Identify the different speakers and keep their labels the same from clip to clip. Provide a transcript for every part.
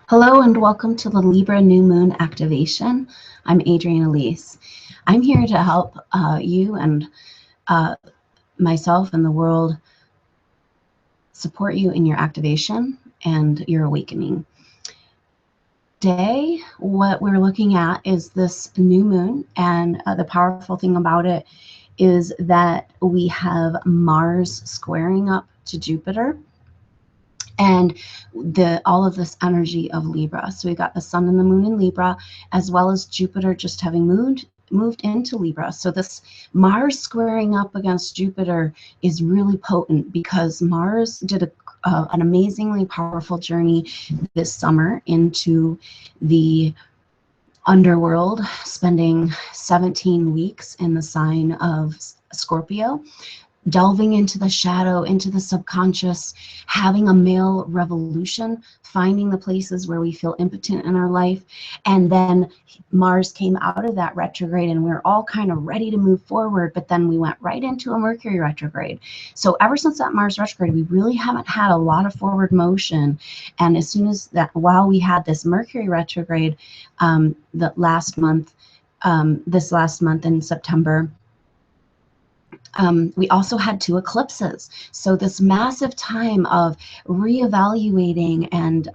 Speaker 1: Hello and welcome to the Libra New Moon Activation. I'm Adrienne Elise. I'm here to help you and uh, myself and the world support you in your activation and your awakening. Today, what we're looking at is this new moon, and the powerful thing about it is that we have Mars squaring up to Jupiter and all of this energy of Libra. So we got the sun and the moon in Libra, as well as Jupiter just having moved into Libra. So this Mars squaring up against Jupiter is really potent because Mars did an amazingly powerful journey this summer into the underworld, spending 17 weeks in the sign of Scorpio, delving into the shadow, into the subconscious, having a male revolution, finding the places where we feel impotent in our life. And then Mars came out of that retrograde and we were all kind of ready to move forward, but then we went right into a Mercury retrograde. So ever since that Mars retrograde, we really haven't had a lot of forward motion. And as soon as that, while we had this Mercury retrograde this last month in September, we also had 2 eclipses. So this massive time of reevaluating and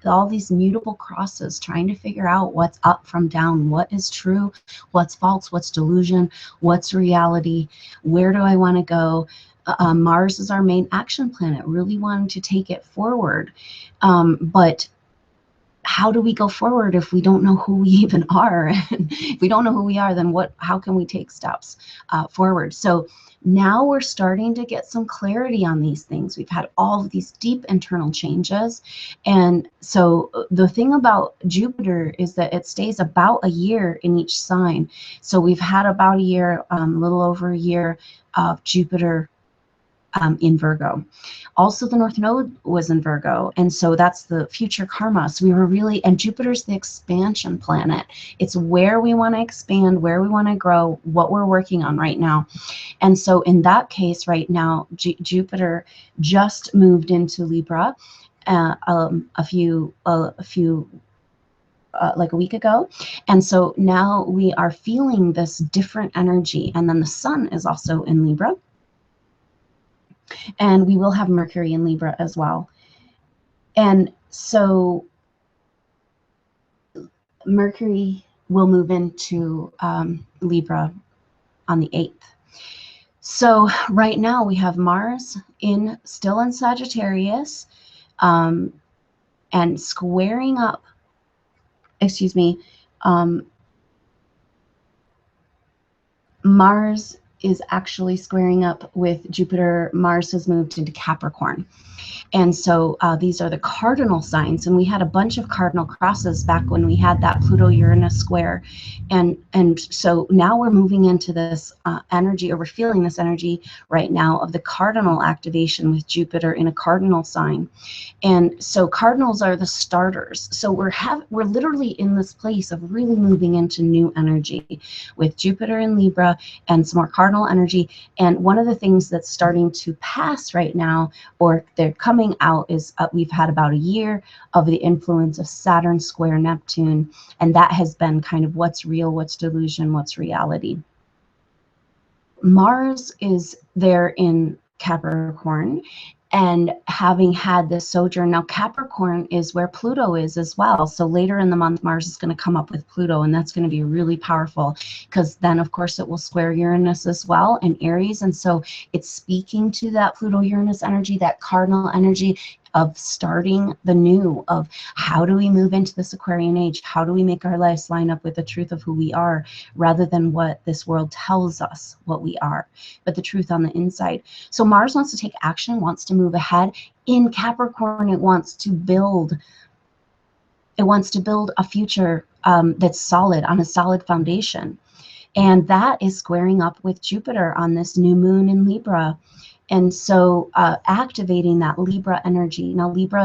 Speaker 1: all these mutable crosses, trying to figure out what's up from down, what is true, what's false, what's delusion, what's reality, where do I want to go. Mars is our main action planet, really wanting to take it forward. But how do we go forward if we don't know who we even are? If we don't know who we are, then how can we take steps forward? So now we're starting to get some clarity on these things. We've had all of these deep internal changes. And so the thing about Jupiter is that it stays about a year in each sign. So we've had about a year, a little over a year of Jupiter in Virgo. Also, the North Node was in Virgo, and so that's the future karma. So we were really, and Jupiter's the expansion planet. It's where we want to expand, where we want to grow, what we're working on right now. And so in that case, right now, Jupiter just moved into Libra like a week ago. And so now we are feeling this different energy. And then the sun is also in Libra. And we will have Mercury in Libra as well. And so Mercury will move into Libra on the 8th. So right now we have Mars still in Sagittarius and squaring up, Mars is actually squaring up with Jupiter. Mars has moved into Capricorn. And so these are the cardinal signs. And we had a bunch of cardinal crosses back when we had that Pluto-Uranus square. And so now we're moving into this energy, or we're feeling this energy right now of the cardinal activation with Jupiter in a cardinal sign. And so cardinals are the starters. So we're literally in this place of really moving into new energy with Jupiter in Libra and some more cardinal energy. And one of the things that's starting to pass right now, or they're coming out, is we've had about a year of the influence of Saturn square Neptune, and that has been kind of what's real, what's delusion, what's reality. Mars is there in Capricorn, and having had this sojourn, now Capricorn is where Pluto is as well. So later in the month, Mars is going to come up with Pluto, and that's going to be really powerful because then, of course, it will square Uranus as well in Aries. And so it's speaking to that Pluto-Uranus energy, that cardinal energy of starting the new, of how do we move into this Aquarian age? How do we make our lives line up with the truth of who we are, rather than what this world tells us what we are, but the truth on the inside. So Mars wants to take action, wants to move ahead. In Capricorn, it wants to build a future that's solid, on a solid foundation. And that is squaring up with Jupiter on this new moon in Libra. And so activating that Libra energy. Now Libra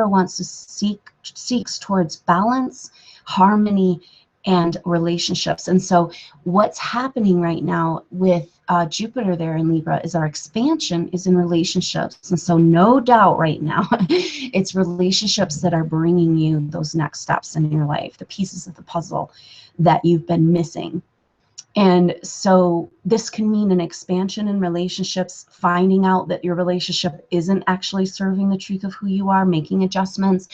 Speaker 1: wants to seeks towards balance, harmony, and relationships. And so what's happening right now with Jupiter there in Libra is our expansion is in relationships. And so no doubt right now, it's relationships that are bringing you those next steps in your life, the pieces of the puzzle that you've been missing. And so this can mean an expansion in relationships, finding out that your relationship isn't actually serving the truth of who you are, making adjustments,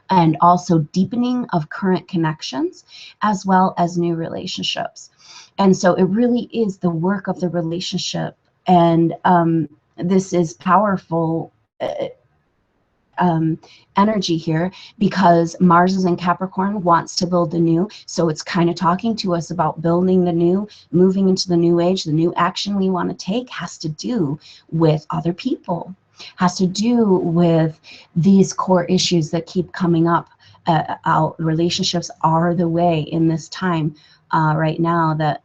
Speaker 1: and also deepening of current connections, as well as new relationships. And so it really is the work of the relationship. And this is powerful energy here, because Mars is in Capricorn, wants to build the new. So it's kind of talking to us about building the new, moving into the new age. The new action we want to take has to do with other people, has to do with these core issues that keep coming up. Relationships are the way in this time right now that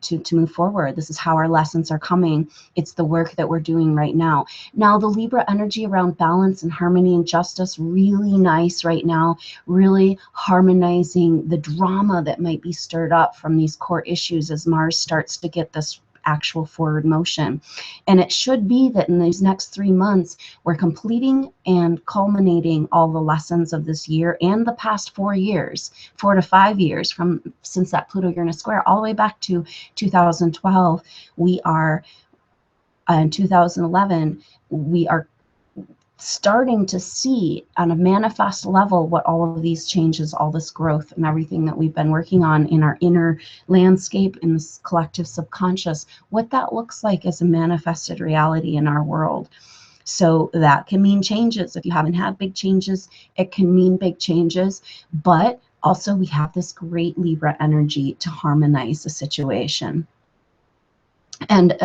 Speaker 1: to move forward. This is how our lessons are coming. It's the work that we're doing right now. Now, the Libra energy around balance and harmony and justice, really nice right now, really harmonizing the drama that might be stirred up from these core issues as Mars starts to get this actual forward motion. And it should be that in these next 3 months, we're completing and culminating all the lessons of this year and the past 4 years, 4 to 5 years from since that Pluto-Uranus square, all the way back to 2012. We are in 2011, we are starting to see on a manifest level what all of these changes, all this growth and everything that we've been working on in our inner landscape, in this collective subconscious, what that looks like as a manifested reality in our world. So that can mean changes. If you haven't had big changes, it can mean big changes. But also we have this great Libra energy to harmonize the situation. And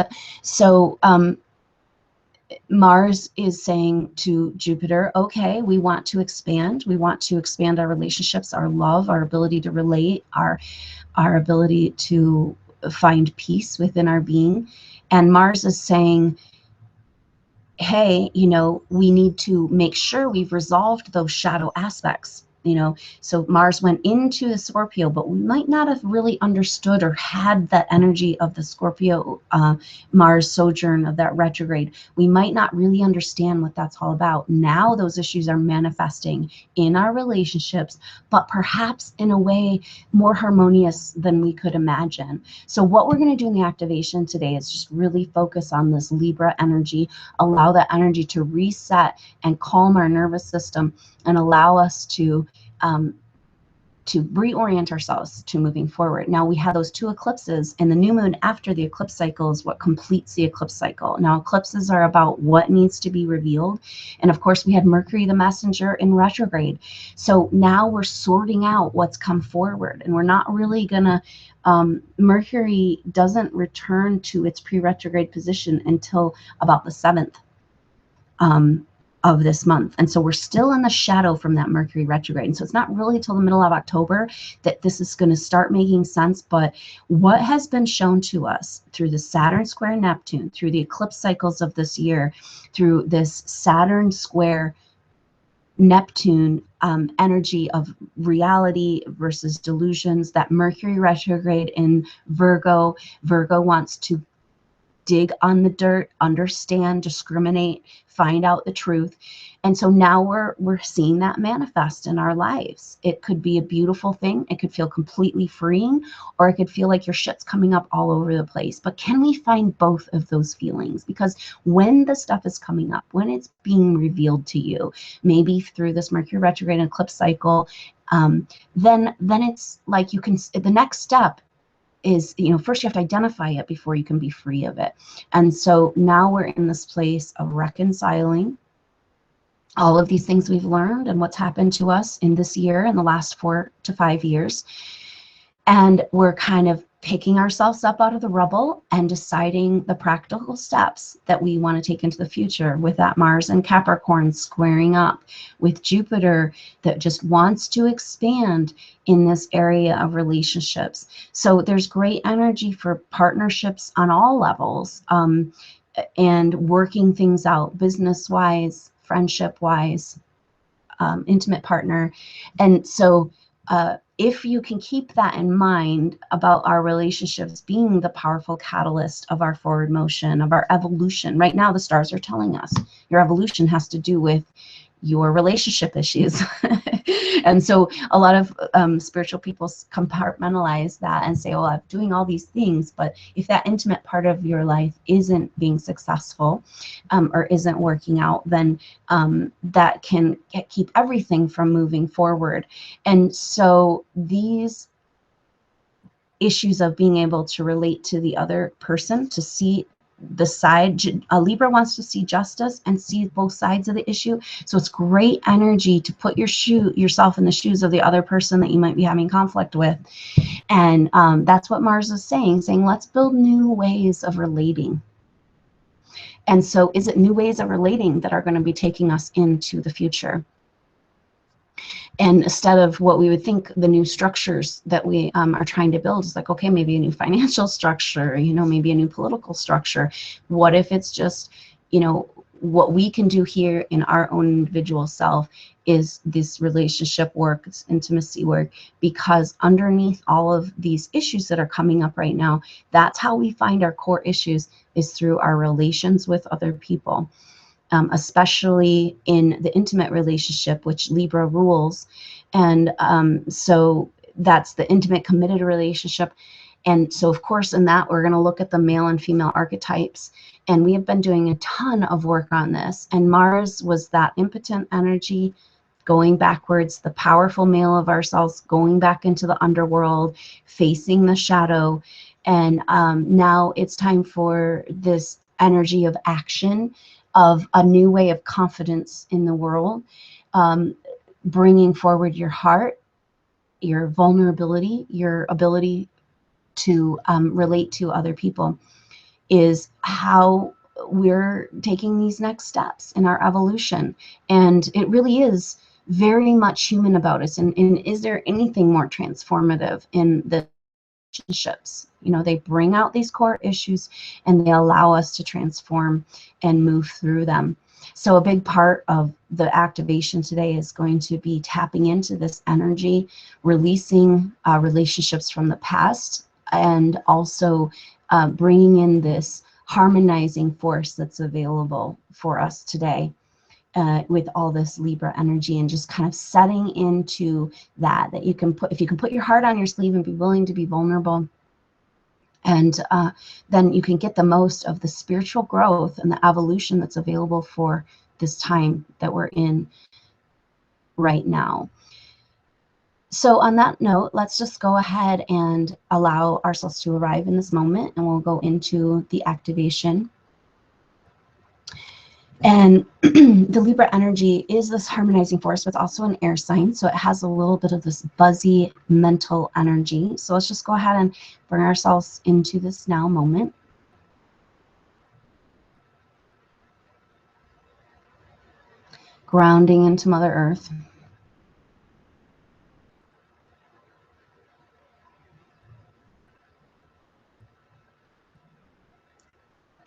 Speaker 1: Mars is saying to Jupiter, okay, we want to expand. We want to expand our relationships, our love, our ability to relate, our ability to find peace within our being. And Mars is saying, hey, we need to make sure we've resolved those shadow aspects. So Mars went into the Scorpio, but we might not have really understood or had that energy of the Scorpio Mars sojourn, of that retrograde. We might not really understand what that's all about. Now those issues are manifesting in our relationships, but perhaps in a way more harmonious than we could imagine. So what we're going to do in the activation today is just really focus on this Libra energy, allow that energy to reset and calm our nervous system, and allow us to reorient ourselves to moving forward. Now we have those 2 eclipses, and the new moon after the eclipse cycle is what completes the eclipse cycle. Now eclipses are about what needs to be revealed. And of course we had Mercury the messenger in retrograde. So now we're sorting out what's come forward, and we're not really gonna, Mercury doesn't return to its pre-retrograde position until about the 7th. Of this month. And so we're still in the shadow from that Mercury retrograde. And so it's not really till the middle of October that this is going to start making sense. But what has been shown to us through the Saturn square Neptune, through the eclipse cycles of this year, through this Saturn square Neptune energy of reality versus delusions, that Mercury retrograde in Virgo wants to dig on the dirt, understand, discriminate, find out the truth. And so now we're seeing that manifest in our lives. It could be a beautiful thing. It could feel completely freeing, or it could feel like your shit's coming up all over the place. But can we find both of those feelings? Because when the stuff is coming up, when it's being revealed to you, maybe through this Mercury retrograde and eclipse cycle, then it's like you can, the next step is, first you have to identify it before you can be free of it. And so now we're in this place of reconciling all of these things we've learned and what's happened to us in this year, in the last 4 to 5 years. And we're kind of picking ourselves up out of the rubble and deciding the practical steps that we want to take into the future, with that Mars and Capricorn squaring up with Jupiter that just wants to expand in this area of relationships. So there's great energy for partnerships on all levels, and working things out business-wise, friendship-wise, intimate partner. And so if you can keep that in mind about our relationships being the powerful catalyst of our forward motion, of our evolution. Right now, the stars are telling us your evolution has to do with your relationship issues. And so a lot of spiritual people compartmentalize that and say, well, I'm doing all these things, but if that intimate part of your life isn't being successful or isn't working out, then that can keep everything from moving forward. And so these issues of being able to relate to the other person, to see the side, a Libra wants to see justice and see both sides of the issue. So it's great energy to put yourself in the shoes of the other person that you might be having conflict with. And that's what Mars is saying, let's build new ways of relating. And so is it new ways of relating that are going to be taking us into the future? And instead of what we would think the new structures that we are trying to build is like, okay, maybe a new financial structure, maybe a new political structure. What if it's just, what we can do here in our own individual self is this relationship work, this intimacy work, because underneath all of these issues that are coming up right now, that's how we find our core issues, is through our relations with other people. Especially in the intimate relationship, which Libra rules. And so that's the intimate committed relationship. And so, of course, in that, we're going to look at the male and female archetypes. And we have been doing a ton of work on this. And Mars was that impotent energy going backwards, the powerful male of ourselves going back into the underworld, facing the shadow. And now it's time for this energy of action, of a new way of confidence in the world, bringing forward your heart, your vulnerability, your ability to relate to other people, is how we're taking these next steps in our evolution. And it really is very much human about us. And is there anything more transformative in the relationships? They bring out these core issues and they allow us to transform and move through them. So a big part of the activation today is going to be tapping into this energy, releasing relationships from the past, and also bringing in this harmonizing force that's available for us today. With all this Libra energy, and just kind of setting into that you can put, if you can put your heart on your sleeve and be willing to be vulnerable, and then you can get the most of the spiritual growth and the evolution that's available for this time that we're in right now. So on that note, let's just go ahead and allow ourselves to arrive in this moment, and we'll go into the activation. And the Libra energy is this harmonizing force, but it's also an air sign. So it has a little bit of this buzzy mental energy. So let's just go ahead and bring ourselves into this now moment. Grounding into Mother Earth.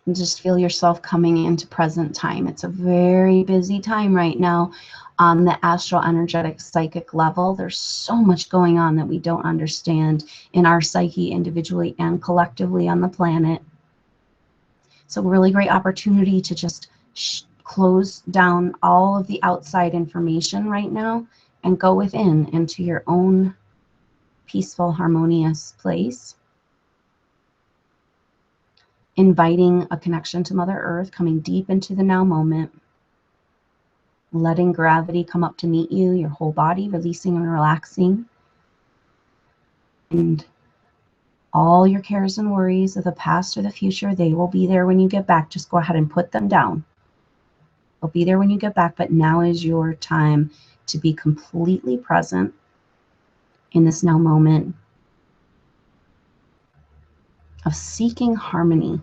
Speaker 1: And just feel yourself coming into present time. It's a very busy time right now on the astral, energetic, psychic level. There's so much going on that we don't understand in our psyche individually and collectively on the planet. So really great opportunity to just close down all of the outside information right now and go within into your own peaceful, harmonious place. Inviting a connection to Mother Earth, coming deep into the now moment, letting gravity come up to meet you, your whole body releasing and relaxing, and all your cares and worries of the past or the future, they will be there when you get back. Just go ahead and put them down. They'll be there when you get back, but now is your time to be completely present in this now moment of seeking harmony.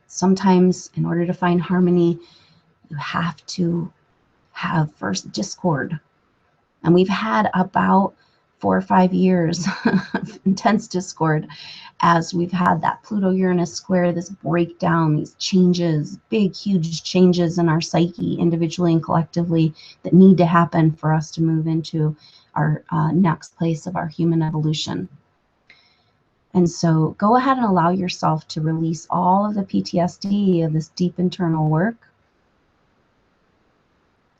Speaker 1: Sometimes in order to find harmony, you have to have first discord. And we've had about 4 or 5 years of intense discord as we've had that Pluto-Uranus square, this breakdown, these changes, big, huge changes in our psyche individually and collectively that need to happen for us to move into our next place of our human evolution. And so go ahead and allow yourself to release all of the PTSD of this deep internal work.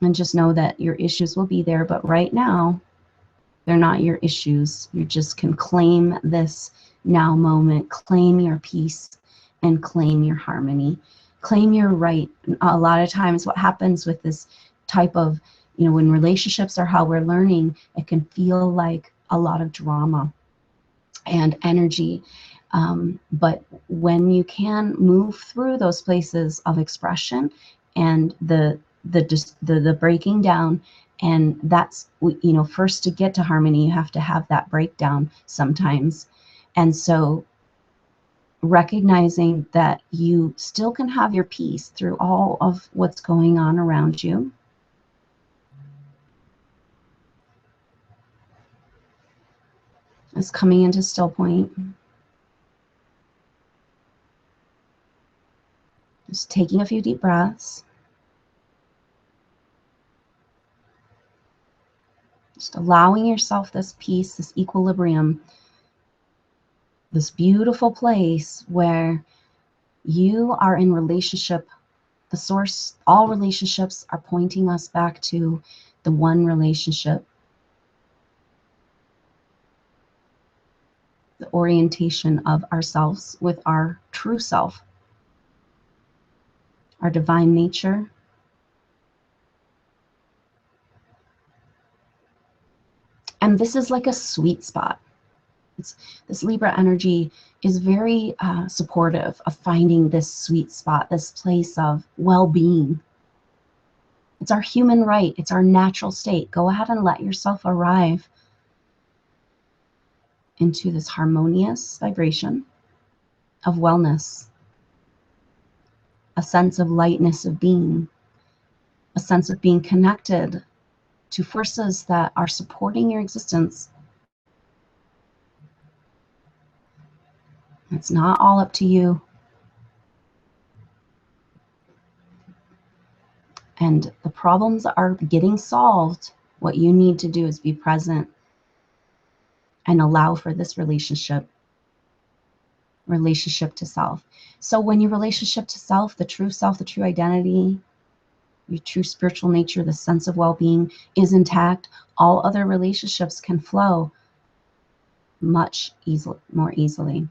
Speaker 1: And just know that your issues will be there, but right now, they're not your issues. You just can claim this now moment, claim your peace, and claim your harmony. Claim your right. A lot of times what happens with this type of, when relationships are how we're learning, it can feel like a lot of drama and energy. But when you can move through those places of expression and the breaking down, and that's, first to get to harmony, you have to have that breakdown sometimes. And so recognizing that you still can have your peace through all of what's going on around you. Is coming into still point. Just taking a few deep breaths. Just allowing yourself this peace, this equilibrium, this beautiful place where you are in relationship. The source, all relationships are pointing us back to the one relationship. The orientation of ourselves with our true self, our divine nature. And this is like a sweet spot. This Libra energy is very supportive of finding this sweet spot, this place of well-being. It's our human right. It's our natural state. Go ahead and let yourself arrive into this harmonious vibration of wellness, a sense of lightness of being, a sense of being connected to forces that are supporting your existence. It's not all up to you. And the problems are getting solved. What you need to do is be present and allow for this relationship to self. So when your relationship to self, the true identity, your true spiritual nature, the sense of well-being is intact, all other relationships can flow much more easily.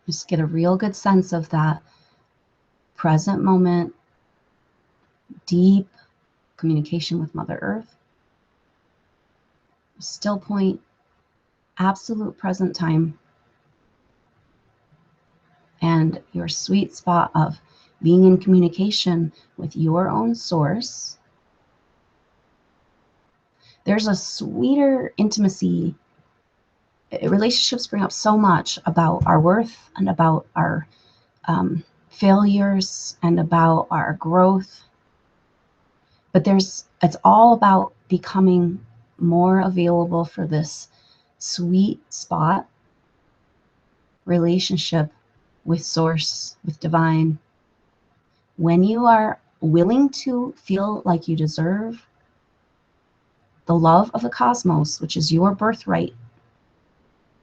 Speaker 1: Just get a real good sense of that present moment, deep communication with Mother Earth, still point, absolute present time, and your sweet spot of being in communication with your own source. There's a sweeter intimacy. Relationships bring up so much about our worth and about our failures and about our growth. But it's all about becoming more available for this sweet spot relationship with source, with divine. When you are willing to feel like you deserve the love of the cosmos, which is your birthright,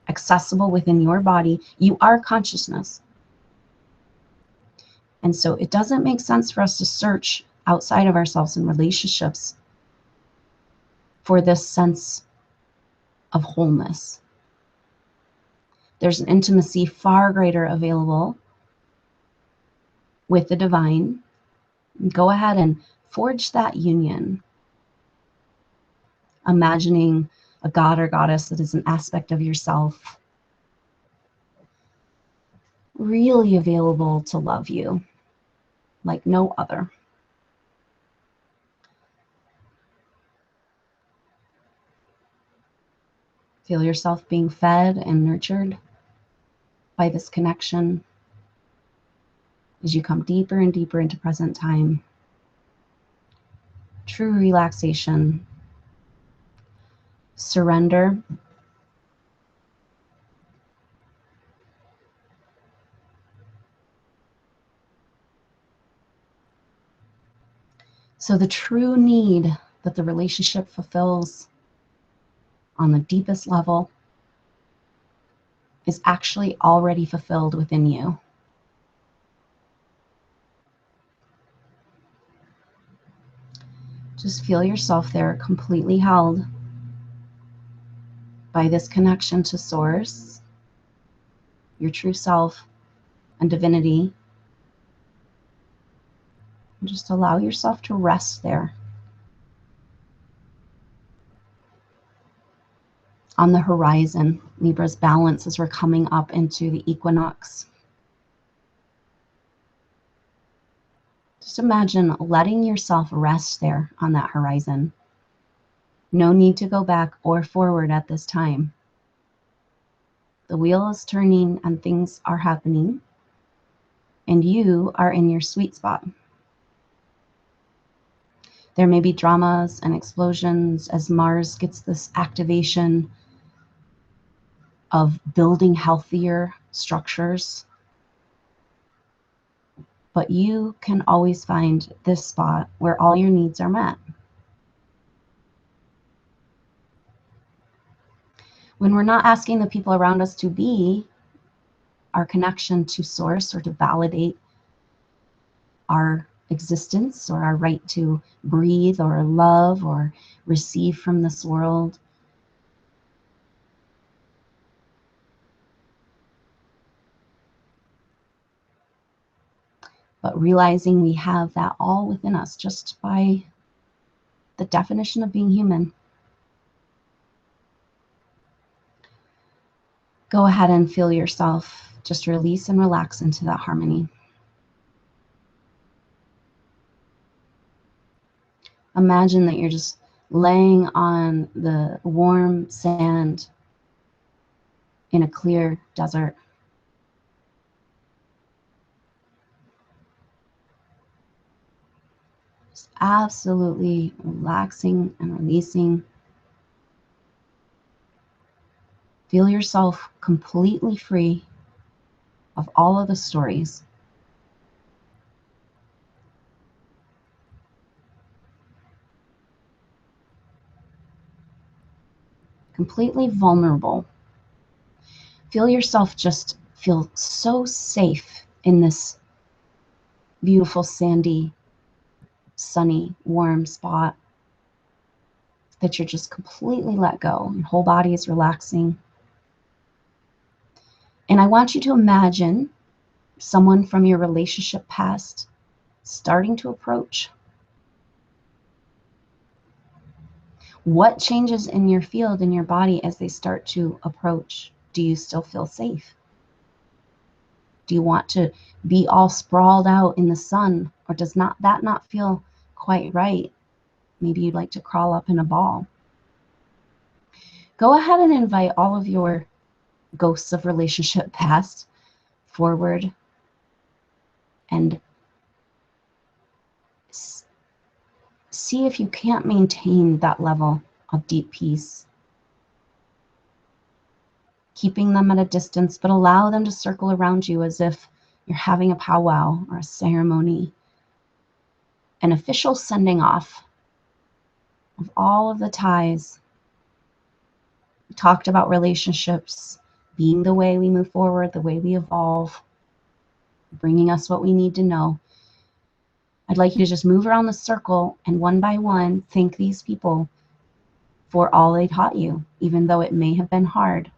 Speaker 1: accessible within your body, you are consciousness. And so it doesn't make sense for us to search outside of ourselves in relationships for this sense of wholeness. There's an intimacy far greater available with the divine. Go ahead and forge that union. Imagining a god or goddess that is an aspect of yourself, really available to love you like no other. Feel yourself being fed and nurtured by this connection as you come deeper and deeper into present time. true relaxation, surrender. So the true need that the relationship fulfills on the deepest level is actually already fulfilled within you. Just feel yourself there, completely held by this connection to Source, your true self, and divinity. And just allow yourself to rest there. On the horizon, Libra's balance as we're coming up into the equinox. Just imagine letting yourself rest there on that horizon. No need to go back or forward at this time. The wheel is turning and things are happening, and you are in your sweet spot. There may be dramas and explosions as Mars gets this activation of building healthier structures. But you can always find this spot where all your needs are met. When we're not asking the people around us to be our connection to Source or to validate our existence or our right to breathe or love or receive from this world, but realizing we have that all within us just by the definition of being human. Go ahead and feel yourself just release and relax into that harmony. Imagine that you're just laying on the warm sand in a clear desert. Just absolutely relaxing and releasing. Feel yourself completely free of all of the stories. Completely vulnerable. Feel yourself just feel so safe in this beautiful, sandy, sunny, warm spot that you're just completely let go. Your whole body is relaxing. And I want you to imagine someone from your relationship past starting to approach. What changes in your field, in your body, as they start to approach? Do you still feel safe? Do you want to be all sprawled out in the sun, or does that not feel quite right? Maybe you'd like to crawl up in a ball. Go ahead and invite all of your ghosts of relationship past forward and see if you can't maintain that level of deep peace. Keeping them at a distance, but allow them to circle around you as if you're having a powwow or a ceremony, an official sending off of all of the ties. We talked about relationships being the way we move forward, the way we evolve, bringing us what we need to know. I'd like you to just move around the circle and one by one thank these people for all they taught you, even though it may have been hard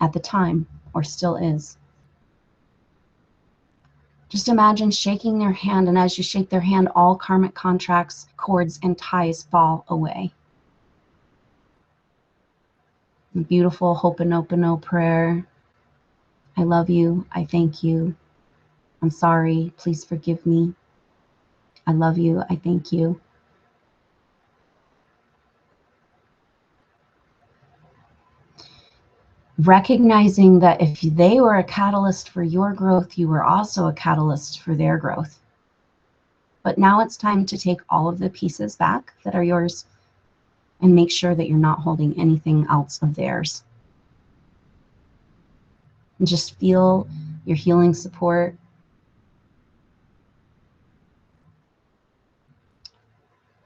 Speaker 1: at the time or still is. Just imagine shaking their hand, and as you shake their hand, all karmic contracts, cords, and ties fall away. A beautiful Ho'oponopono prayer. I love you. I thank you. I'm sorry. Please forgive me. I love you. I thank you. Recognizing that if they were a catalyst for your growth, you were also a catalyst for their growth. But now it's time to take all of the pieces back that are yours and make sure that you're not holding anything else of theirs. And just feel your healing support.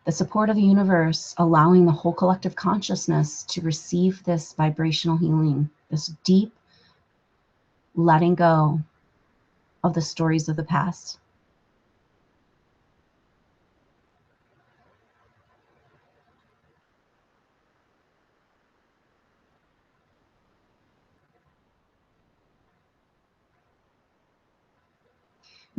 Speaker 1: The support of the universe, allowing the whole collective consciousness to receive this vibrational healing, this deep letting go of the stories of the past.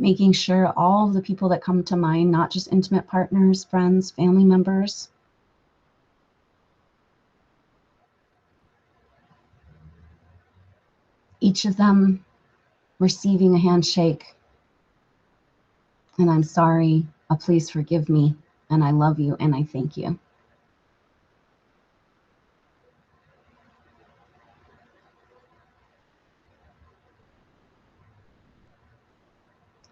Speaker 1: Making sure all of the people that come to mind, not just intimate partners, friends, family members, each of them receiving a handshake, and I'm sorry, please forgive me, and I love you, and I thank you.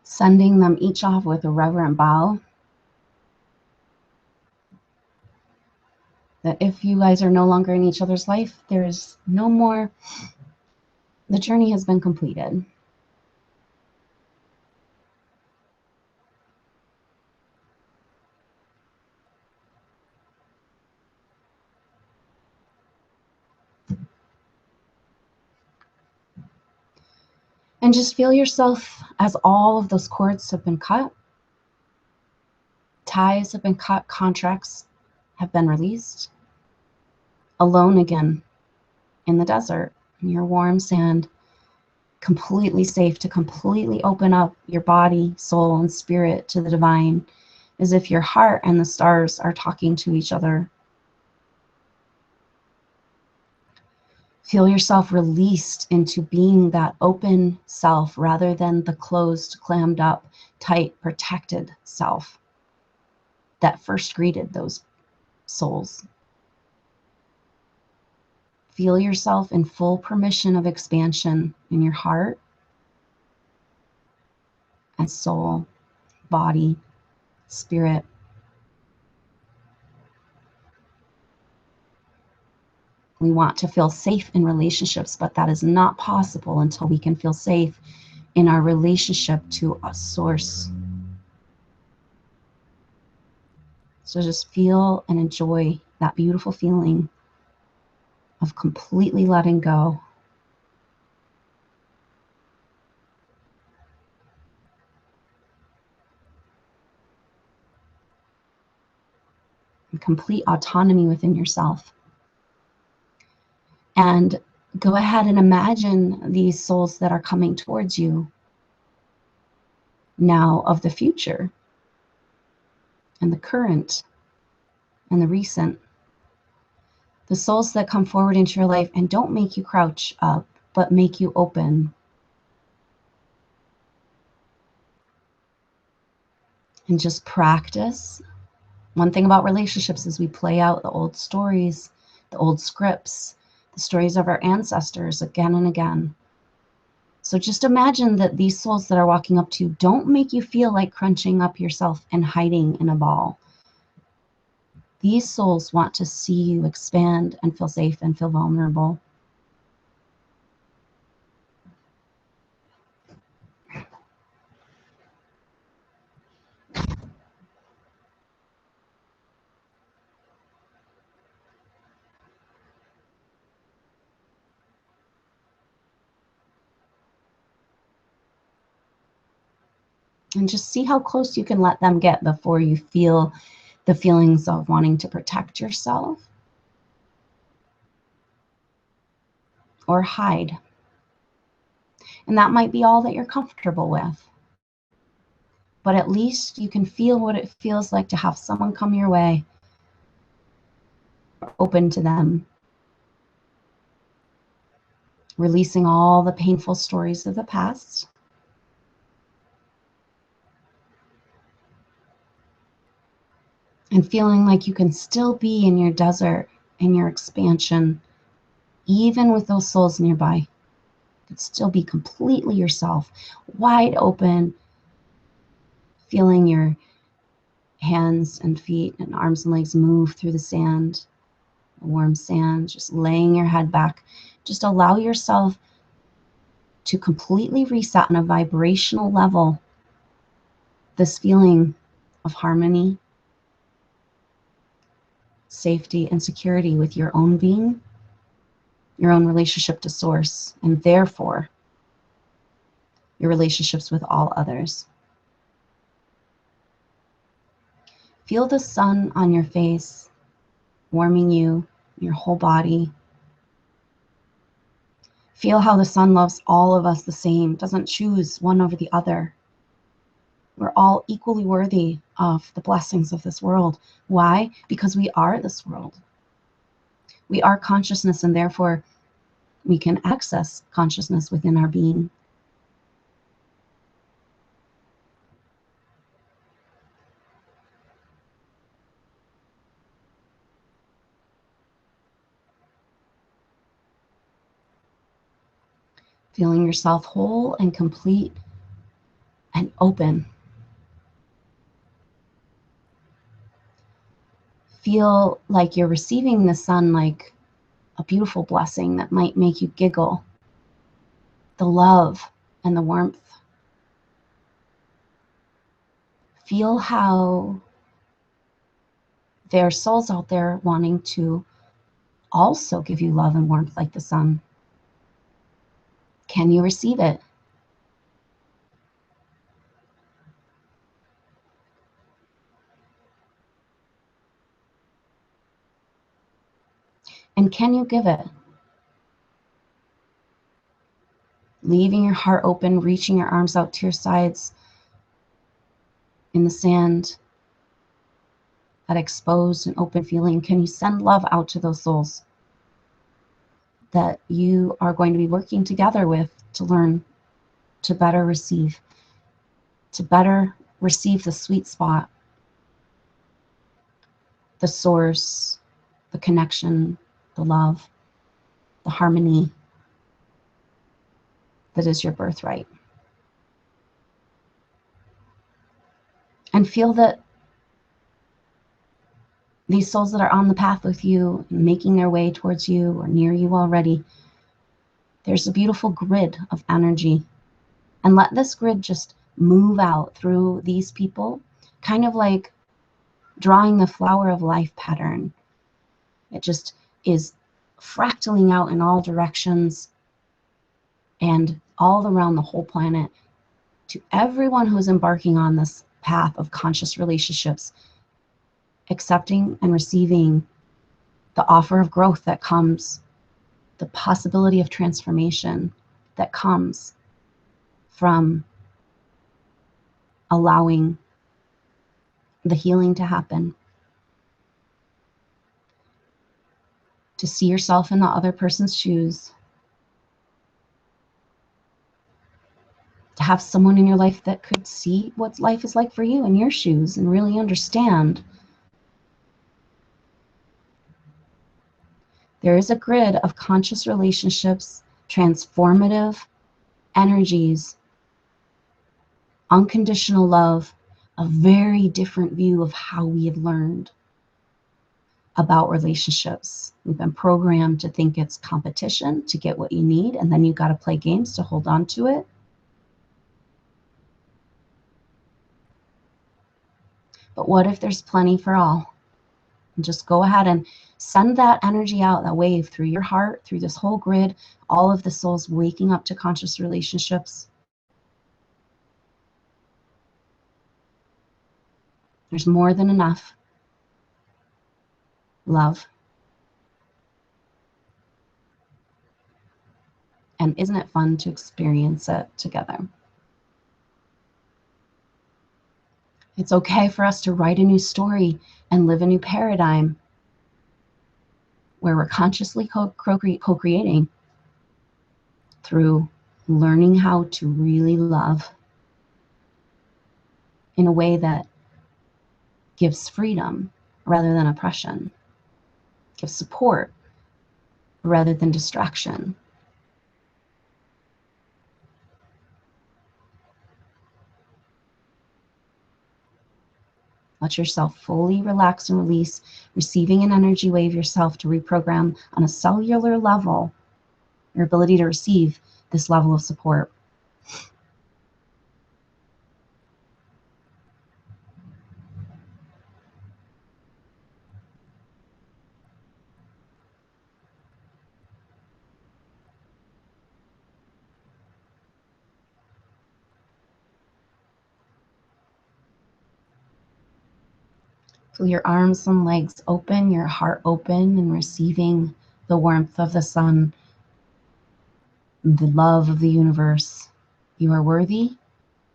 Speaker 1: Sending them each off with a reverent bow. That if you guys are no longer in each other's life, there's no more, the journey has been completed. And just feel yourself as all of those cords have been cut, ties have been cut, contracts have been released, alone again in the desert, in your warm sand, completely safe to completely open up your body, soul, and spirit to the divine, as if your heart and the stars are talking to each other. Feel yourself released into being that open self rather than the closed, clammed up, tight, protected self that first greeted those souls. Feel yourself in full permission of expansion in your heart and soul, body, spirit. We want to feel safe in relationships, but that is not possible until we can feel safe in our relationship to a source. So just feel and enjoy that beautiful feeling of completely letting go. And complete autonomy within yourself. And go ahead and imagine these souls that are coming towards you now, of the future and the current and the recent. The souls that come forward into your life and don't make you crouch up, but make you open. And just practice. One thing about relationships is we play out the old stories, the old scripts, the stories of our ancestors again and again. So just imagine that these souls that are walking up to you don't make you feel like crunching up yourself and hiding in a ball. These souls want to see you expand and feel safe and feel vulnerable. And just see how close you can let them get before you feel the feelings of wanting to protect yourself or hide. And that might be all that you're comfortable with. But at least you can feel what it feels like to have someone come your way, open to them, releasing all the painful stories of the past. And feeling like you can still be in your desert, in your expansion, even with those souls nearby. You could still be completely yourself, wide open, feeling your hands and feet and arms and legs move through the sand, the warm sand, just laying your head back. Just allow yourself to completely reset on a vibrational level this feeling of harmony, safety, and security with your own being, your own relationship to source, and therefore your relationships with all others. Feel the sun on your face, warming you, your whole body. Feel how the sun loves all of us the same, doesn't choose one over the other. We're all equally worthy of the blessings of this world. Why? Because we are this world. We are consciousness, and therefore we can access consciousness within our being. Feeling yourself whole and complete and open. Feel like you're receiving the sun like a beautiful blessing that might make you giggle. The love and the warmth. Feel how there are souls out there wanting to also give you love and warmth like the sun. Can you receive it? And can you give it? Leaving your heart open, reaching your arms out to your sides in the sand, that exposed and open feeling. Can you send love out to those souls that you are going to be working together with to learn to better receive the sweet spot, the source, the connection, the love, the harmony that is your birthright? And feel that these souls that are on the path with you, making their way towards you or near you already, there's a beautiful grid of energy. And let this grid just move out through these people, kind of like drawing the flower of life pattern. It just is fractaling out in all directions and all around the whole planet to everyone who's embarking on this path of conscious relationships, accepting and receiving the offer of growth that comes, the possibility of transformation that comes from allowing the healing to happen, to see yourself in the other person's shoes, to have someone in your life that could see what life is like for you in your shoes and really understand. There is a grid of conscious relationships, transformative energies, unconditional love, a very different view of how we have learned about relationships. We've been programmed to think it's competition to get what you need, and then you got to play games to hold on to it. But what if there's plenty for all? And just go ahead and send that energy out, that wave through your heart, through this whole grid, all of the souls waking up to conscious relationships. There's more than enough love. And isn't it fun to experience it together? It's okay for us to write a new story and live a new paradigm where we're consciously co-creating through learning how to really love in a way that gives freedom rather than oppression, gives support rather than distraction. Let yourself fully relax and release, receiving an energy wave yourself to reprogram on a cellular level your ability to receive this level of support. Feel your arms and legs open, your heart open, and receiving the warmth of the sun, the love of the universe. You are worthy.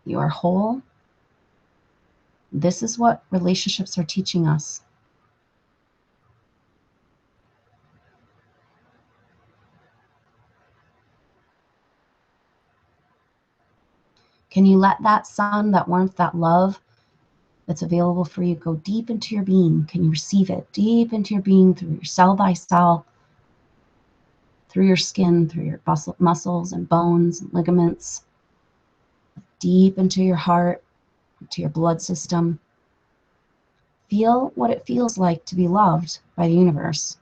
Speaker 1: You are whole. This is what relationships are teaching us. Can you let that sun, that warmth, that love that's available for you go deep into your being? Can you receive it deep into your being through your cell by cell, through your skin, through your muscles and bones and ligaments, deep into your heart, to your blood system? Feel what it feels like to be loved by the universe.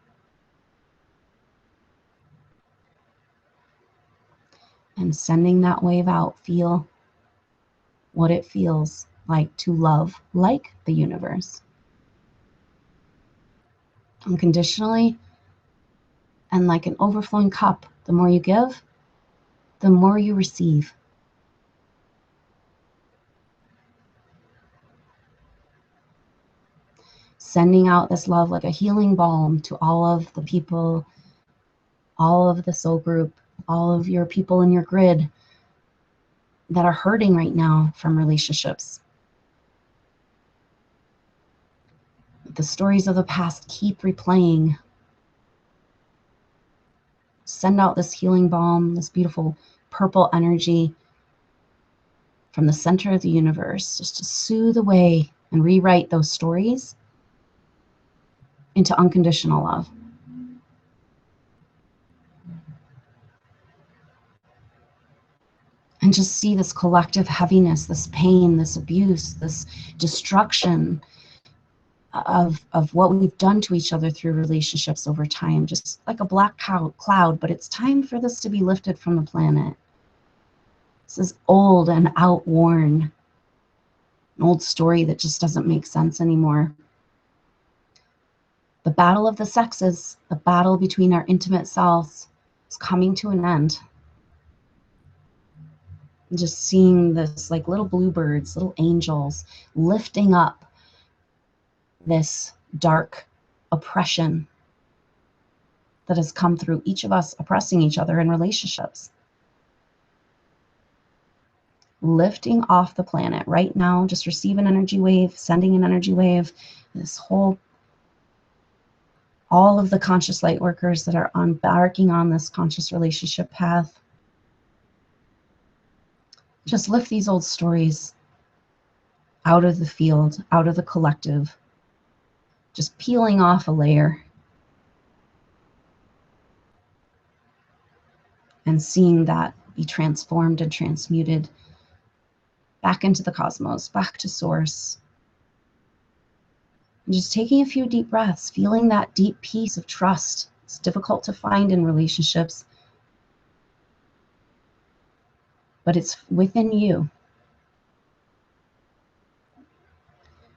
Speaker 1: And sending that wave out, feel what it feels like to love like the universe. Unconditionally and like an overflowing cup. The more you give, the more you receive. Sending out this love like a healing balm to all of the people, all of the soul group, all of your people in your grid that are hurting right now from relationships. The stories of the past keep replaying. Send out this healing balm, this beautiful purple energy from the center of the universe, just to soothe away and rewrite those stories into unconditional love. And just see this collective heaviness, this pain, this abuse, this destruction of what we've done to each other through relationships over time, just like a black cloud. But it's time for this to be lifted from the planet. This is old and outworn, an old story that just doesn't make sense anymore. The battle of the sexes, the battle between our intimate selves, is coming to an end. And just seeing this like little bluebirds, little angels lifting up this dark oppression that has come through each of us oppressing each other in relationships. Lifting off the planet right now. Just receive an energy wave, sending an energy wave. This whole, all of the conscious light workers that are embarking on this conscious relationship path. Just lift these old stories out of the field, out of the collective. Just peeling off a layer and seeing that be transformed and transmuted back into the cosmos, back to source. And just taking a few deep breaths, feeling that deep peace of trust. It's difficult to find in relationships, but it's within you.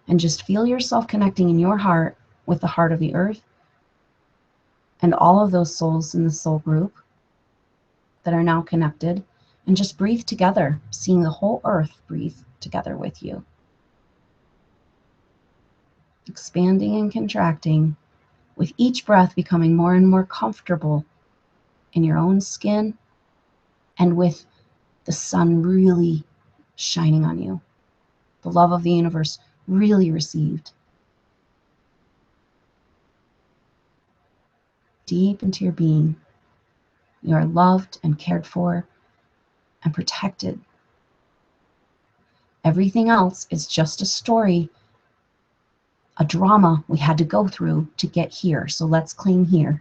Speaker 1: And just feel yourself connecting in your heart with the heart of the earth and all of those souls in the soul group that are now connected. And just breathe together, seeing the whole earth breathe together with you. Expanding and contracting, with each breath becoming more and more comfortable in your own skin and with the sun really shining on you. The love of the universe really received. Deep into your being, you are loved and cared for and protected. Everything else is just a story, a drama we had to go through to get here. So let's claim here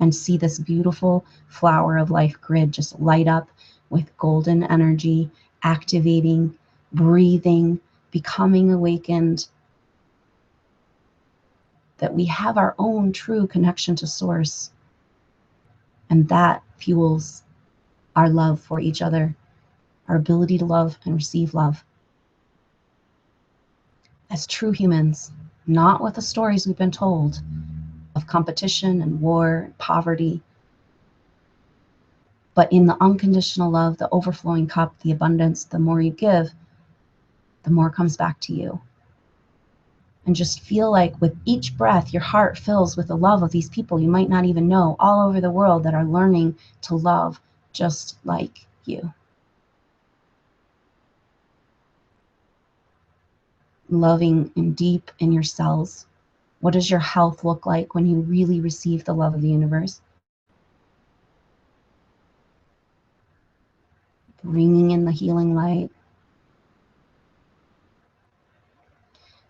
Speaker 1: and see this beautiful flower of life grid just light up with golden energy, activating, breathing, becoming awakened, that we have our own true connection to Source. And that fuels our love for each other, our ability to love and receive love. As true humans, not with the stories we've been told of competition and war and poverty, but in the unconditional love, the overflowing cup, the abundance. The more you give, the more comes back to you. And just feel like with each breath, your heart fills with the love of these people you might not even know all over the world that are learning to love just like you. Loving in deep in your cells. What does your health look like when you really receive the love of the universe? Bringing in the healing light.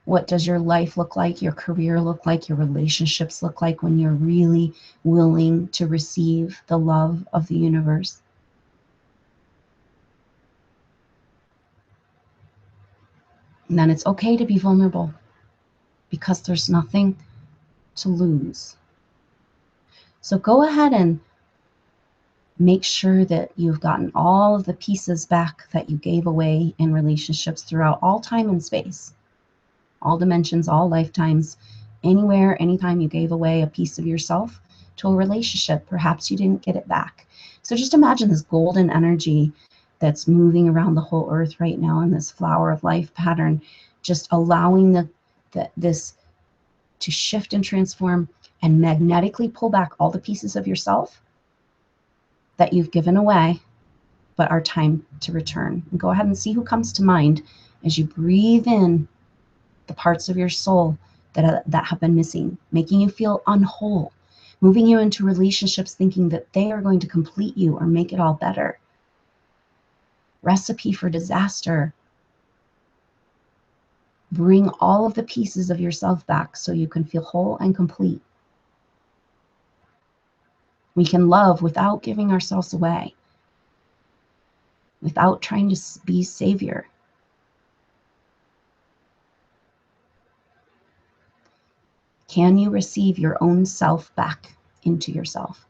Speaker 1: What does your life look like, your career look like, your relationships look like when you're really willing to receive the love of the universe? And then it's okay to be vulnerable, because there's nothing to lose. So go ahead and make sure that you've gotten all of the pieces back that you gave away in relationships throughout all time and space, all dimensions, all lifetimes, anywhere, anytime you gave away a piece of yourself to a relationship, perhaps you didn't get it back. So just imagine this golden energy that's moving around the whole earth right now in this flower of life pattern, just allowing this to shift and transform and magnetically pull back all the pieces of yourself that you've given away but are time to return. And go ahead and see who comes to mind as you breathe in the parts of your soul that have been missing, making you feel unwhole, moving you into relationships thinking that they are going to complete you or make it all better. Recipe for disaster. Bring all of the pieces of yourself back so you can feel whole and complete. We can love without giving ourselves away, without trying to be savior. Can you receive your own self back into yourself?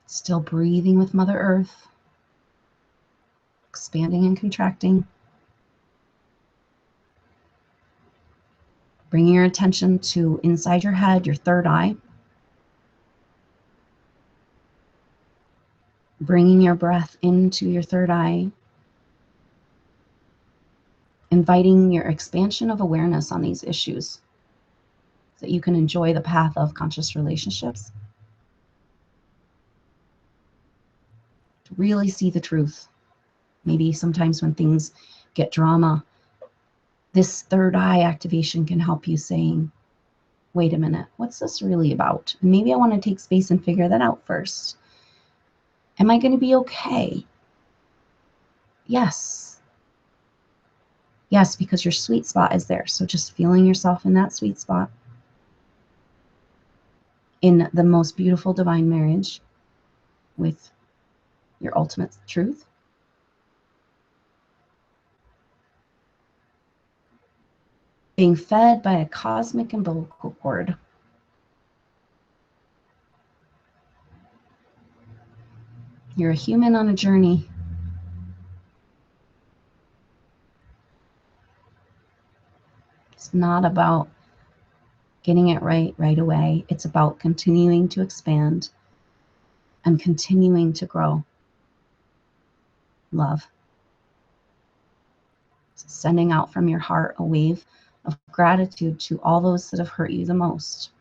Speaker 1: Still breathing with Mother Earth, expanding and contracting. Bringing your attention to inside your head, your third eye. Bringing your breath into your third eye. Inviting your expansion of awareness on these issues so that you can enjoy the path of conscious relationships. To really see the truth. Maybe sometimes when things get drama, this third eye activation can help you saying, wait a minute, what's this really about? And maybe I want to take space and figure that out first. Am I going to be okay? Yes. Yes, because your sweet spot is there. So just feeling yourself in that sweet spot, in the most beautiful divine marriage with your ultimate truth. Being fed by a cosmic umbilical cord. You're a human on a journey. It's not about getting it right away. It's about continuing to expand and continuing to grow. Love. Sending out from your heart a wave of gratitude to all those that have hurt you the most.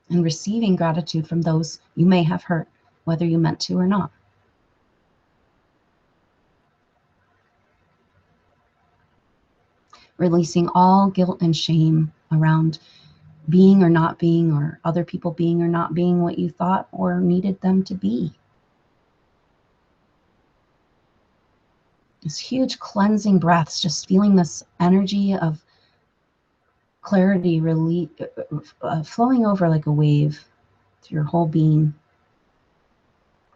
Speaker 1: And receiving gratitude from those you may have hurt, whether you meant to or not. Releasing all guilt and shame around being or not being, or other people being or not being what you thought or needed them to be. This huge cleansing breaths, just feeling this energy of clarity flowing over like a wave through your whole being,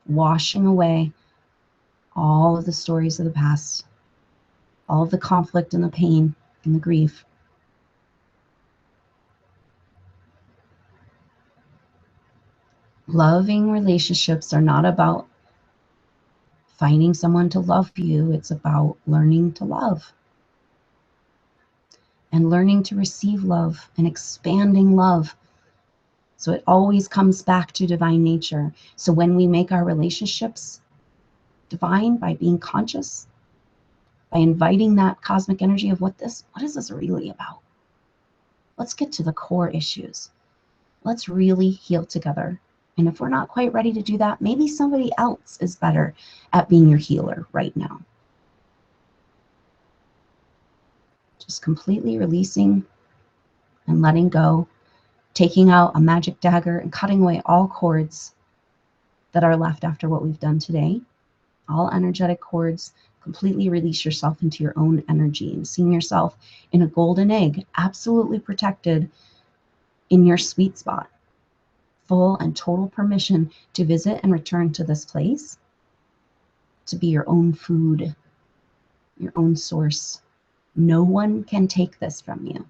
Speaker 1: washing away all of the stories of the past, all of the conflict and the pain and the grief. Loving relationships are not about finding someone to love you. It's about learning to love and learning to receive love and expanding love. So it always comes back to divine nature. So when we make our relationships divine by being conscious, by inviting that cosmic energy of what is this really about? Let's get to the core issues. Let's really heal together. And if we're not quite ready to do that, maybe somebody else is better at being your healer right now. Just completely releasing and letting go, taking out a magic dagger and cutting away all cords that are left after what we've done today. All energetic cords. Completely release yourself into your own energy and seeing yourself in a golden egg, absolutely protected in your sweet spot. Full and total permission to visit and return to this place, to be your own food, your own source. No one can take this from you.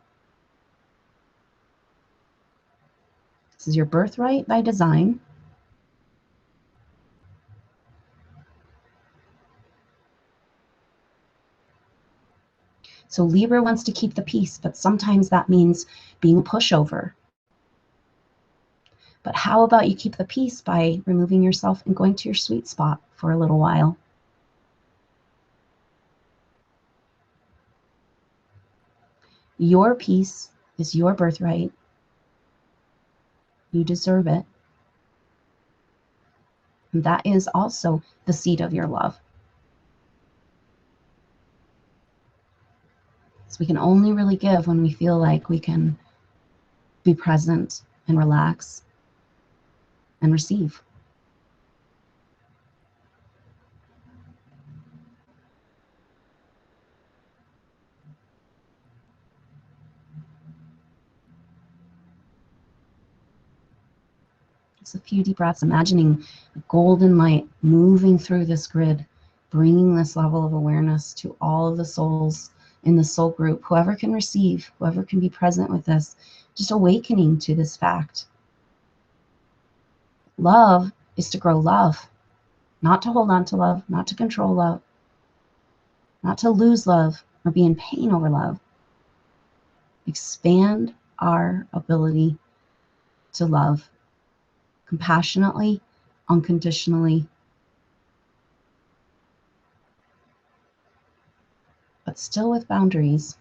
Speaker 1: This is your birthright by design. So Libra wants to keep the peace, but sometimes that means being a pushover. But how about you keep the peace by removing yourself and going to your sweet spot for a little while? Your peace is your birthright. You deserve it. And that is also the seed of your love. So we can only really give when we feel like we can be present and relax and receive. Just a few deep breaths, imagining golden light moving through this grid, bringing this level of awareness to all of the souls in the soul group, whoever can receive, whoever can be present with this, just awakening to this fact. Love is to grow love, not to hold on to love, not to control love, not to lose love or be in pain over love. Expand our ability to love compassionately, unconditionally, but still with boundaries.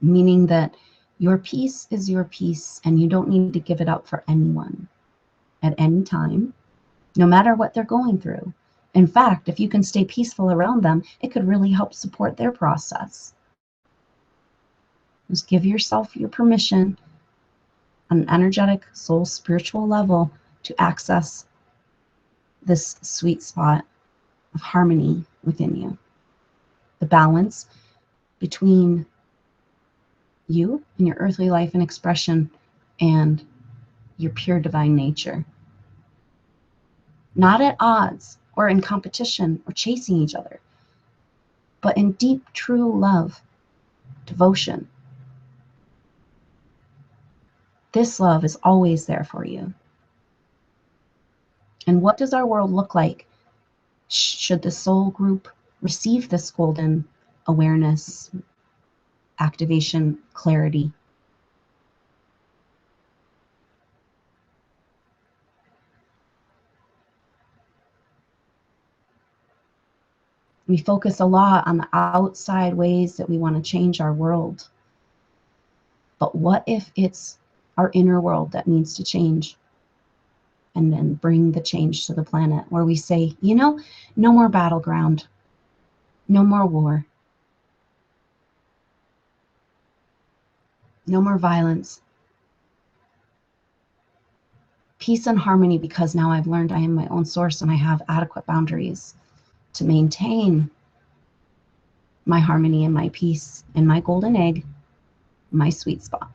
Speaker 1: Meaning that your peace is your peace and you don't need to give it up for anyone at any time, no matter what they're going through. In fact, if you can stay peaceful around them, it could really help support their process. Just give yourself your permission on an energetic, soul, spiritual level to access this sweet spot of harmony within you. The balance between you and your earthly life and expression and your pure divine nature. Not at odds or in competition or chasing each other, but in deep, true love, devotion. This love is always there for you. And what does our world look like should the soul group receive this golden awareness, activation, clarity? We focus a lot on the outside ways that we want to change our world. But what if it's our inner world that needs to change? And then bring the change to the planet where we say, no more battleground, no more war, no more violence. Peace and harmony, because now I've learned I am my own source and I have adequate boundaries to maintain my harmony and my peace and my golden egg, my sweet spot.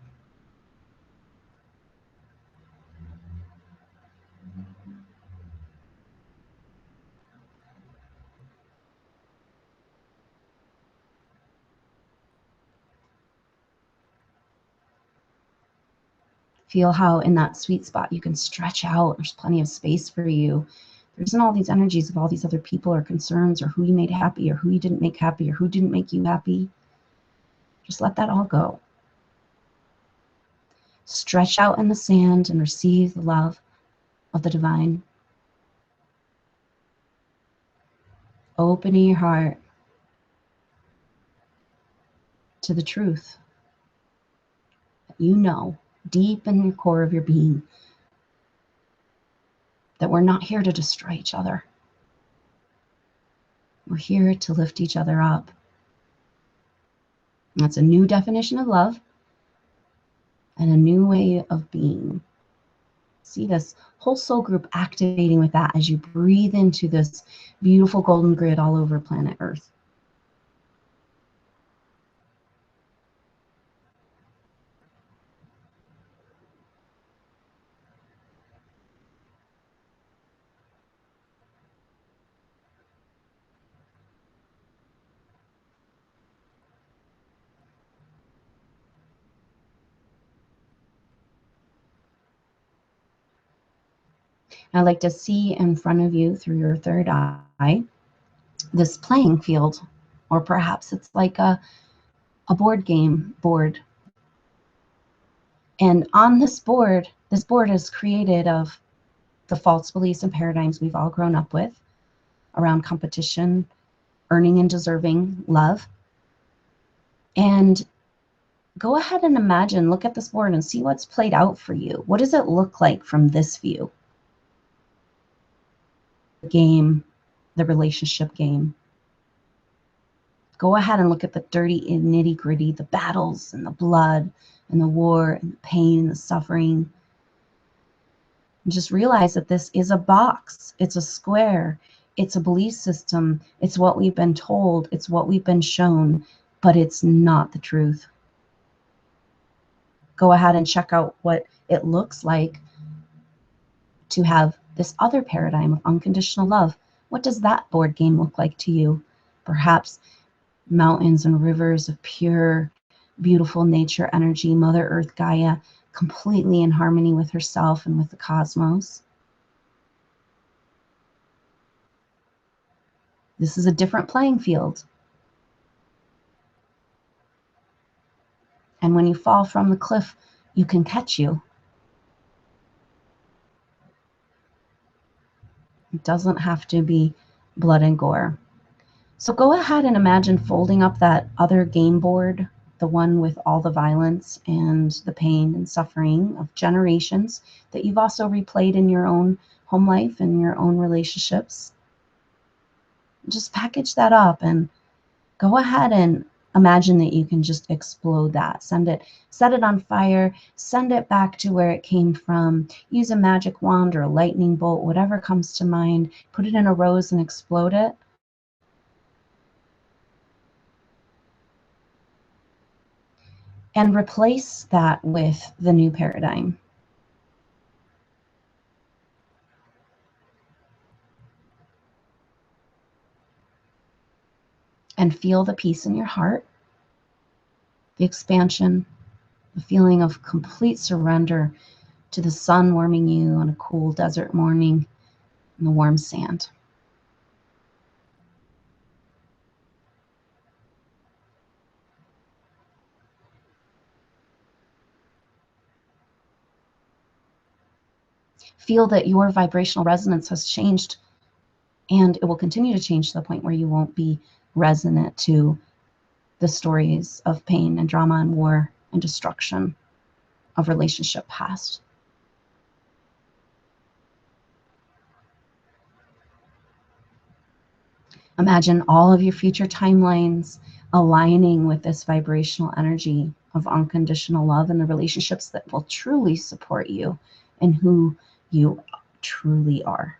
Speaker 1: Feel how in that sweet spot you can stretch out. There's plenty of space for you. There isn't all these energies of all these other people or concerns or who you made happy or who you didn't make happy or who didn't make you happy. Just let that all go. Stretch out in the sand and receive the love of the divine. Opening your heart to the truth that you know deep in the core of your being, that we're not here to destroy each other. We're here to lift each other up. That's a new definition of love and a new way of being. See this whole soul group activating with that as you breathe into this beautiful golden grid all over planet Earth. I like to see in front of you through your third eye this playing field, or perhaps it's like a board game board. And on this board is created of the false beliefs and paradigms we've all grown up with around competition, earning and deserving love. And go ahead and imagine, look at this board and see what's played out for you. What does it look like from this view? The game, the relationship game. Go ahead and look at the dirty and nitty gritty, the battles and the blood and the war and the pain and the suffering. And just realize that this is a box. It's a square. It's a belief system. It's what we've been told. It's what we've been shown, but it's not the truth. Go ahead and check out what it looks like to have this other paradigm of unconditional love. What does that board game look like to you? Perhaps mountains and rivers of pure, beautiful nature energy, Mother Earth, Gaia, completely in harmony with herself and with the cosmos. This is a different playing field. And when you fall from the cliff, you can catch you. It doesn't have to be blood and gore. So go ahead and imagine folding up that other game board, the one with all the violence and the pain and suffering of generations that you've also replayed in your own home life and your own relationships. Just package that up and go ahead and imagine that you can just explode that. Set it on fire, send it back to where it came from. Use a magic wand or a lightning bolt, whatever comes to mind. Put it in a rose and explode it. And replace that with the new paradigm. And feel the peace in your heart, the expansion, the feeling of complete surrender to the sun warming you on a cool desert morning in the warm sand. Feel that your vibrational resonance has changed, and it will continue to change to the point where you won't be resonant to the stories of pain and drama and war and destruction of relationship past. Imagine all of your future timelines aligning with this vibrational energy of unconditional love and the relationships that will truly support you and who You truly are.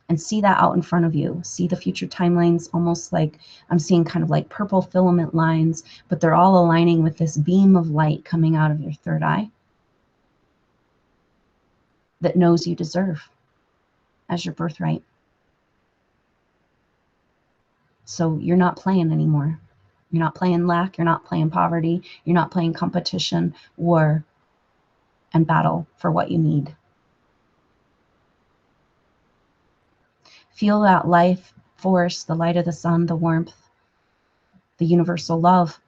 Speaker 1: And see that out in front of you. See the future timelines, almost like I'm seeing kind of like purple filament lines, but they're all aligning with this beam of light coming out of your third eye that knows you deserve as your birthright. So you're not playing anymore. You're not playing lack. You're not playing poverty. You're not playing competition, war, and battle for what you need. Feel that life force, the light of the sun, the warmth, the universal love,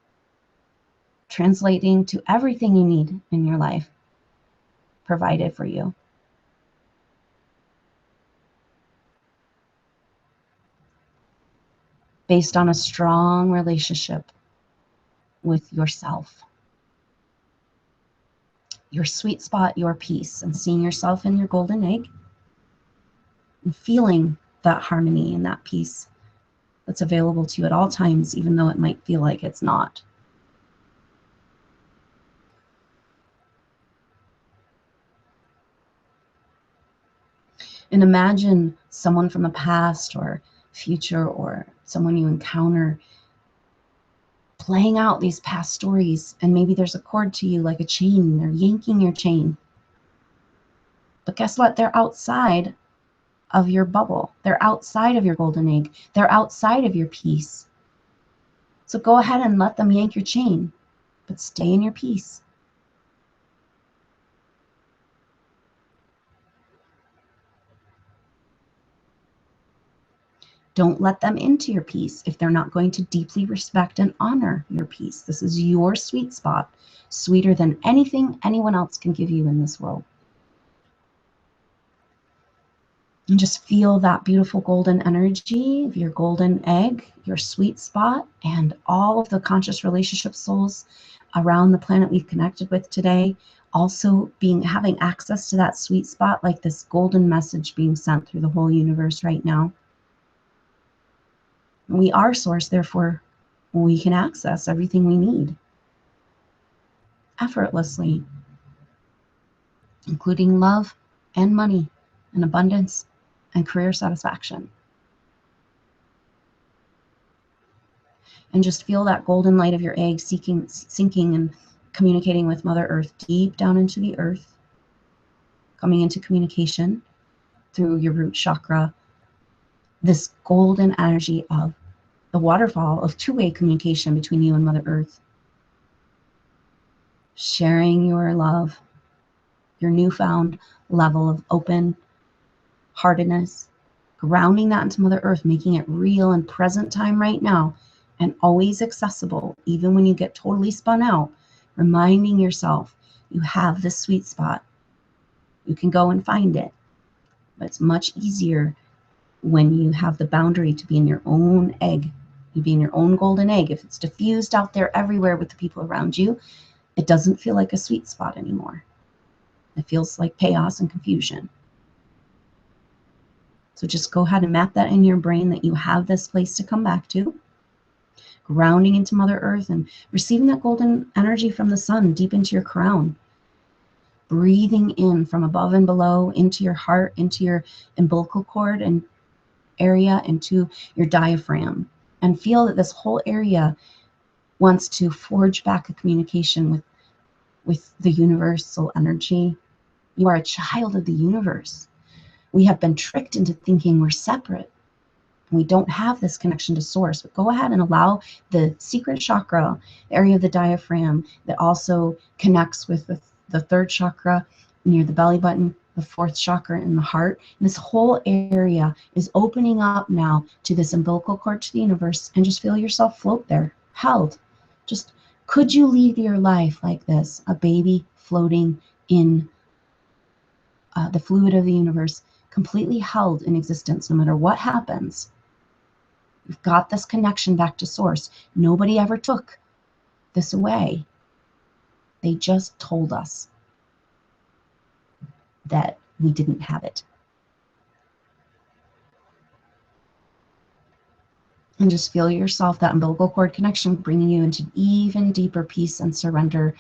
Speaker 1: translating to everything you need in your life, provided for you. Based on a strong relationship with yourself. Your sweet spot, your peace, and seeing yourself in your golden egg and feeling that harmony and that peace that's available to you at all times, even though it might feel like it's not. And imagine someone from the past or future or someone you encounter playing out these past stories, and maybe there's a cord to you like a chain. They're yanking your chain. But guess what? They're outside of your bubble. They're outside of your golden egg. They're outside of your peace. So go ahead and let them yank your chain, but stay in your peace. Don't let them into your peace if they're not going to deeply respect and honor your peace. This is your sweet spot, sweeter than anything anyone else can give you in this world. And just feel that beautiful golden energy of your golden egg, your sweet spot, and all of the conscious relationship souls around the planet we've connected with today also having access to that sweet spot, like this golden message being sent through the whole universe right now. We are source, therefore we can access everything we need effortlessly, including love and money and abundance and career satisfaction. And just feel that golden light of your egg sinking and communicating with Mother Earth deep down into the earth, coming into communication through your root chakra. This golden energy of the waterfall of two-way communication between you and Mother Earth. Sharing your love, your newfound level of open heartedness, grounding that into Mother Earth, making it real and present time right now, and always accessible, even when you get totally spun out, reminding yourself you have this sweet spot. You can go and find it, but it's much easier when you have the boundary to be in your own egg. You be in your own golden egg. If it's diffused out there everywhere with the people around you, it doesn't feel like a sweet spot anymore. It feels like chaos and confusion. So just go ahead and map that in your brain that you have this place to come back to, grounding into Mother Earth and receiving that golden energy from the sun deep into your crown. Breathing in from above and below into your heart, into your umbilical cord and area, into your diaphragm. And feel that this whole area wants to forge back a communication with the universal energy. You are a child of the universe. We have been tricked into thinking we're separate. We don't have this connection to source. But go ahead and allow the secret chakra, the area of the diaphragm that also connects with the third chakra near the belly button, the fourth chakra in the heart. And this whole area is opening up now to this umbilical cord to the universe, and just feel yourself float there, held. Just, could you leave your life like this, a baby floating in the fluid of the universe, completely held in existence no matter what happens? We've got this connection back to source. Nobody ever took this away. They just told us that we didn't have it. And just feel yourself, that umbilical cord connection, bringing you into even deeper peace and surrender,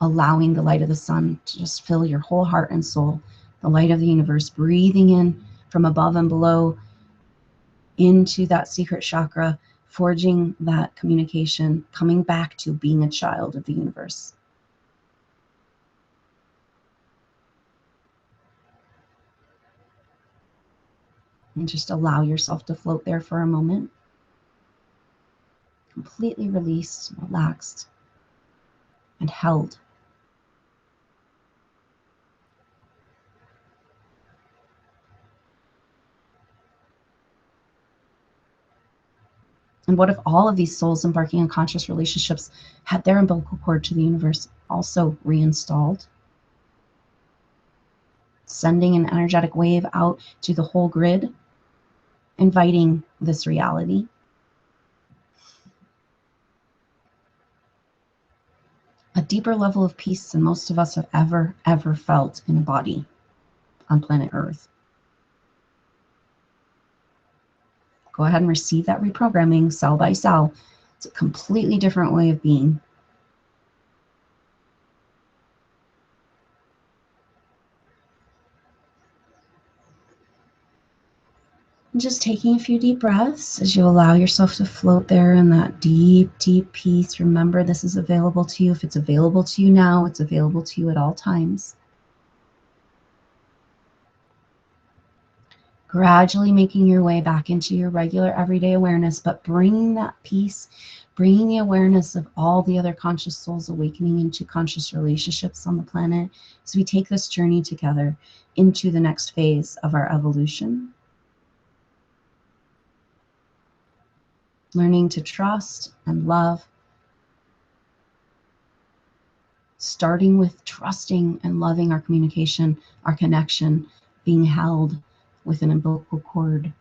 Speaker 1: allowing the light of the sun to just fill your whole heart and soul, the light of the universe, breathing in from above and below into that secret chakra, forging that communication, coming back to being a child of the universe. And just allow yourself to float there for a moment, completely released, relaxed, and held. And what if all of these souls embarking on conscious relationships had their umbilical cord to the universe also reinstalled? Sending an energetic wave out to the whole grid, inviting this reality. A deeper level of peace than most of us have ever felt in a body on planet Earth. Go ahead and receive that reprogramming cell by cell. It's a completely different way of being. And just taking a few deep breaths as you allow yourself to float there in that deep, deep peace. Remember, this is available to you. If it's available to you now, it's available to you at all times. Gradually making your way back into your regular everyday awareness, but bringing that peace, bringing the awareness of all the other conscious souls awakening into conscious relationships on the planet as we take this journey together into the next phase of our evolution. Learning to trust and love, starting with trusting and loving our communication, our connection, being held with an umbilical cord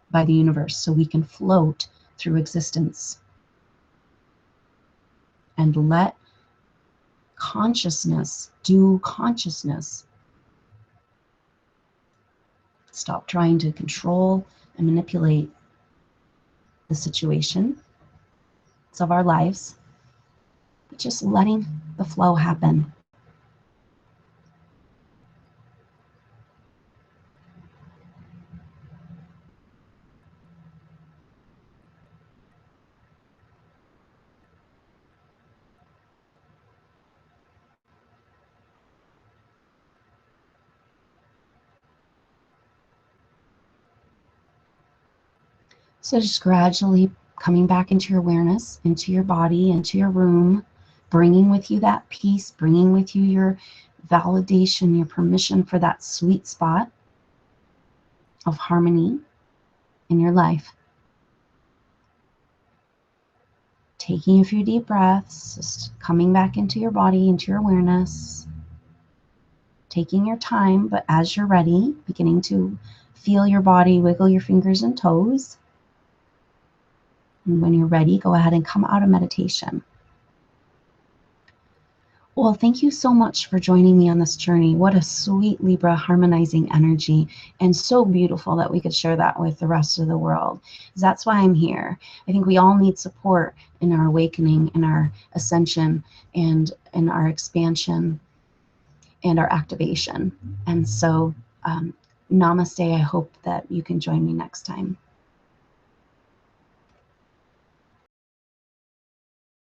Speaker 1: by the universe so we can float through existence and let consciousness do consciousness. Stop trying to control and manipulate the situations of our lives, but just letting the flow happen. So just gradually coming back into your awareness, into your body, into your room, bringing with you that peace, bringing with you your validation, your permission for that sweet spot of harmony in your life. Taking a few deep breaths, just coming back into your body, into your awareness. Taking your time, but as you're ready, beginning to feel your body, wiggle your fingers and toes. And when you're ready, go ahead and come out of meditation. Well, thank you so much for joining me on this journey. What a sweet Libra harmonizing energy, and so beautiful that we could share that with the rest of the world. That's why I'm here. I think we all need support in our awakening, in our ascension, and in our expansion and our activation. And so, namaste. I hope that you can join me next time.